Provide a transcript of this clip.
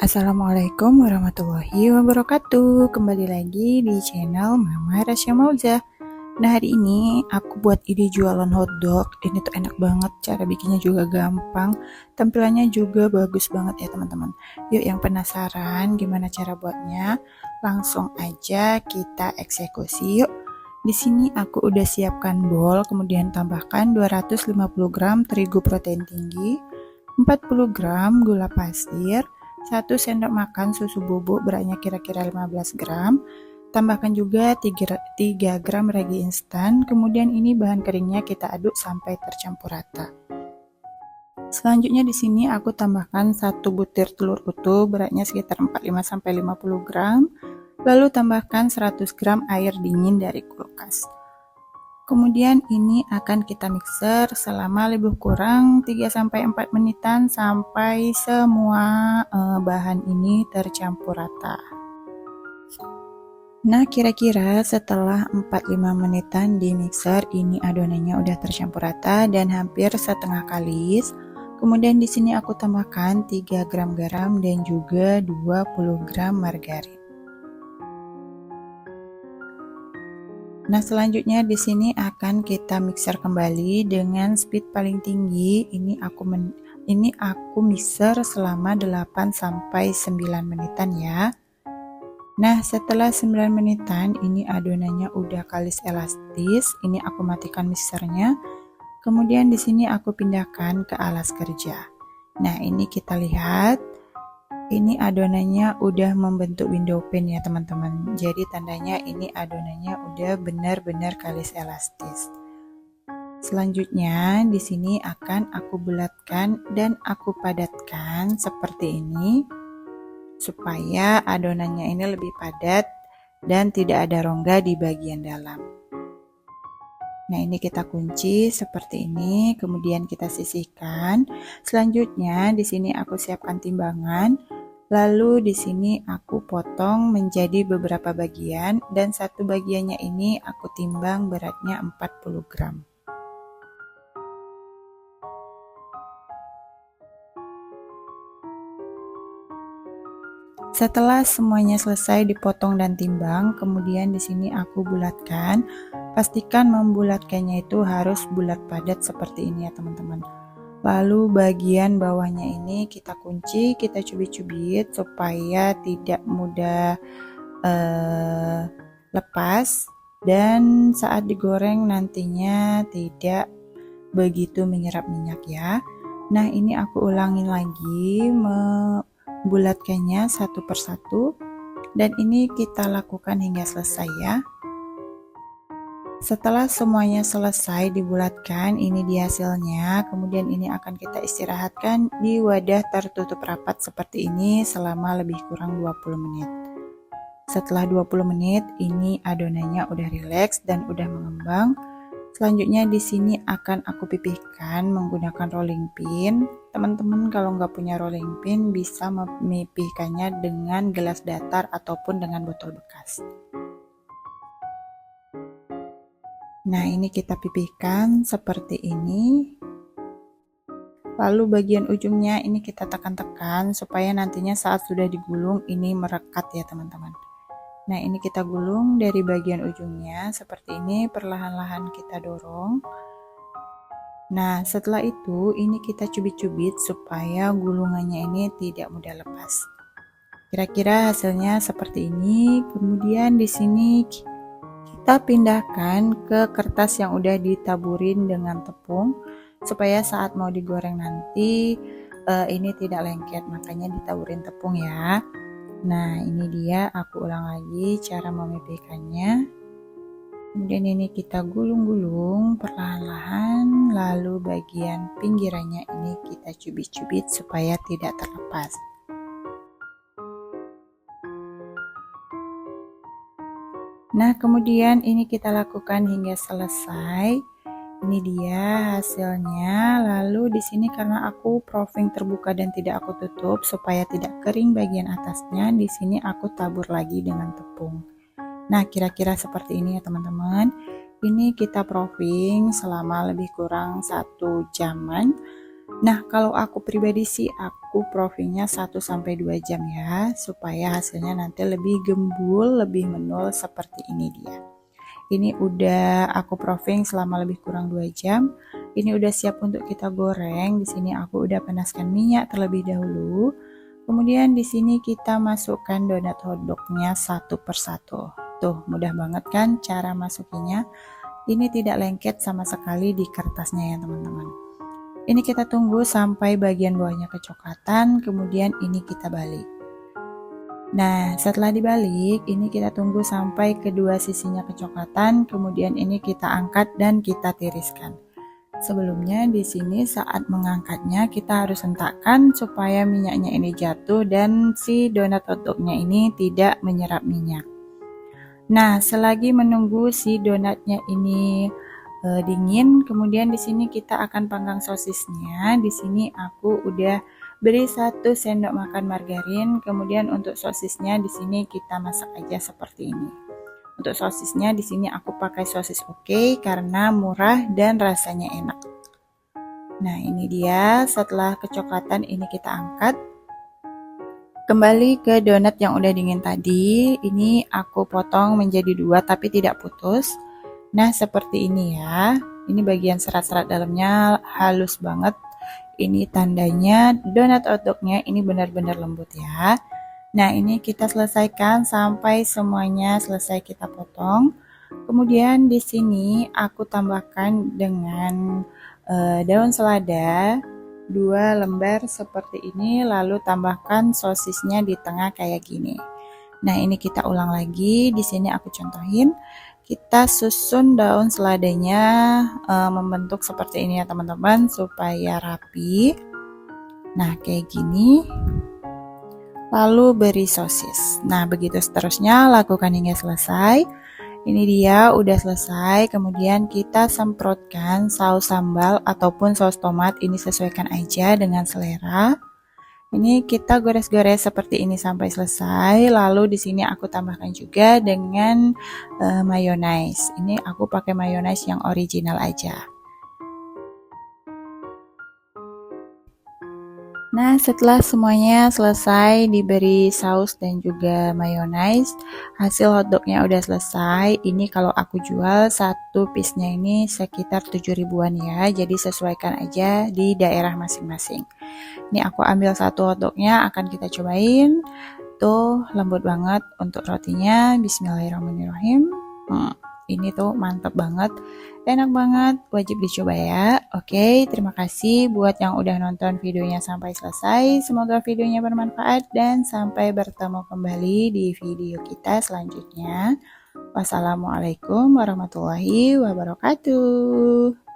Assalamualaikum warahmatullahi wabarakatuh. Kembali lagi di channel Mama Rasya Mauza. Nah, hari ini aku buat ide jualan hotdog. Ini tuh enak banget, cara bikinnya juga gampang, tampilannya juga bagus banget ya teman-teman. Yuk, yang penasaran gimana cara buatnya? Langsung aja kita eksekusi yuk. Di sini aku udah siapkan bowl, kemudian tambahkan 250 gram terigu protein tinggi, 40 gram gula pasir, 1 sendok makan susu bubuk beratnya kira-kira 15 gram, tambahkan juga 3 gram ragi instan, kemudian ini bahan keringnya kita aduk sampai tercampur rata. Selanjutnya di sini aku tambahkan 1 butir telur utuh beratnya sekitar 45-50 gram, lalu tambahkan 100 gram air dingin dari kulkas. Kemudian ini akan kita mixer selama lebih kurang 3-4 menitan sampai semua bahan ini tercampur rata. Nah, kira-kira setelah 4-5 menitan di mixer, ini adonannya udah tercampur rata dan hampir setengah kalis. Kemudian di sini aku tambahkan 3 gram garam dan juga 20 gram margarin. Nah, selanjutnya di sini akan kita mixer kembali dengan speed paling tinggi. Ini aku mixer selama 8-9 menitan ya. Nah, setelah 9 menitan ini adonannya udah kalis elastis. Ini aku matikan mixernya. Kemudian di sini aku pindahkan ke alas kerja. Nah, ini kita lihat. Ini adonannya udah membentuk window pane ya teman-teman. Jadi tandanya ini adonannya udah benar-benar kalis elastis. Selanjutnya di sini akan aku bulatkan dan aku padatkan seperti ini supaya adonannya ini lebih padat dan tidak ada rongga di bagian dalam. Nah, ini kita kunci seperti ini, kemudian kita sisihkan. Selanjutnya di sini aku siapkan timbangan. Lalu di sini aku potong menjadi beberapa bagian dan satu bagiannya ini aku timbang beratnya 40 gram. Setelah semuanya selesai dipotong dan timbang, kemudian di sini aku bulatkan. Pastikan membulatkannya itu harus bulat padat seperti ini ya teman-teman. Lalu bagian bawahnya ini kita kunci, kita cubit-cubit supaya tidak mudah lepas dan saat digoreng nantinya tidak begitu menyerap minyak ya. Nah, ini aku ulangin lagi membulatkannya satu persatu dan ini kita lakukan hingga selesai ya. Setelah semuanya selesai dibulatkan, ini dia hasilnya. Kemudian ini akan kita istirahatkan di wadah tertutup rapat seperti ini selama lebih kurang 20 menit. Setelah 20 menit, ini adonannya udah rileks dan udah mengembang. Selanjutnya di sini akan aku pipihkan menggunakan rolling pin. Teman-teman kalau nggak punya rolling pin bisa memipihkannya dengan gelas datar ataupun dengan botol bekas. Nah, ini kita pipihkan seperti ini. Lalu bagian ujungnya ini kita tekan-tekan supaya nantinya saat sudah digulung ini merekat ya teman-teman. Nah, ini kita gulung dari bagian ujungnya seperti ini, perlahan-lahan kita dorong. Nah, setelah itu ini kita cubit-cubit supaya gulungannya ini tidak mudah lepas. Kira-kira hasilnya seperti ini. Kemudian di sini kita pindahkan ke kertas yang udah ditaburin dengan tepung supaya saat mau digoreng nanti ini tidak lengket, makanya ditaburin tepung ya. Nah, ini dia, aku ulang lagi cara memipihkannya. Kemudian ini kita gulung-gulung perlahan-lahan, lalu bagian pinggirannya ini kita cubit-cubit supaya tidak terlepas. Nah, kemudian ini kita lakukan hingga selesai. Ini dia hasilnya. Lalu di sini karena aku proofing terbuka dan tidak aku tutup supaya tidak kering bagian atasnya, di sini aku tabur lagi dengan tepung. Nah, kira-kira seperti ini ya teman-teman. Ini kita proofing selama lebih kurang 1 jaman. Nah, kalau aku pribadi sih aku proofingnya 1-2 jam ya, supaya hasilnya nanti lebih gembul, lebih menul seperti ini dia. Ini udah aku proofing selama lebih kurang 2 jam. Ini udah siap untuk kita goreng. Di sini aku udah panaskan minyak terlebih dahulu. Kemudian di sini kita masukkan donat hotdognya satu persatu. Tuh, mudah banget kan cara masukinnya. Ini tidak lengket sama sekali di kertasnya ya teman-teman. Ini kita tunggu sampai bagian bawahnya kecoklatan, kemudian ini kita balik. Nah, setelah dibalik, ini kita tunggu sampai kedua sisinya kecoklatan, kemudian ini kita angkat dan kita tiriskan. Sebelumnya di sini saat mengangkatnya kita harus hentakkan supaya minyaknya ini jatuh dan si donat hotdognya ini tidak menyerap minyak. Nah, selagi menunggu si donatnya ini dingin, kemudian di sini kita akan panggang sosisnya. Di sini aku udah beri 1 sendok makan margarin, kemudian untuk sosisnya di sini kita masak aja seperti ini. Untuk sosisnya di sini aku pakai sosis oke karena murah dan rasanya enak. Nah, ini dia setelah kecoklatan ini kita angkat. Kembali ke donat yang udah dingin tadi, ini aku potong menjadi 2 tapi tidak putus. Nah, seperti ini ya. Ini bagian serat-serat dalamnya halus banget. Ini tandanya donat hotdognya ini benar-benar lembut ya. Nah, ini kita selesaikan sampai semuanya selesai kita potong. Kemudian di sini aku tambahkan dengan daun selada 2 lembar seperti ini, lalu tambahkan sosisnya di tengah kayak gini. Nah, ini kita ulang lagi. Di sini aku contohin. Kita susun daun seladanya membentuk seperti ini ya teman-teman, supaya rapi. Nah, kayak gini. Lalu beri sosis. Nah, begitu seterusnya, lakukan hingga selesai. Ini dia udah selesai. Kemudian kita semprotkan saus sambal ataupun saus tomat. Ini sesuaikan aja dengan selera. Ini kita gores-gores seperti ini sampai selesai. Lalu di sini aku tambahkan juga dengan mayonaise. Ini aku pakai mayonaise yang original aja. Nah, setelah semuanya selesai diberi saus dan juga mayonaise, hasil hotdognya udah selesai. Ini kalau aku jual satu piece-nya ini sekitar 7 ribuan ya, jadi sesuaikan aja di daerah masing-masing. Ini aku ambil satu hotdognya, akan kita cobain. Tuh, lembut banget untuk rotinya. Bismillahirrahmanirrahim. Ini tuh mantep banget, enak banget, wajib dicoba ya. Oke, terima kasih buat yang udah nonton videonya sampai selesai. Semoga videonya bermanfaat dan sampai bertemu kembali di video kita selanjutnya. Wassalamualaikum warahmatullahi wabarakatuh.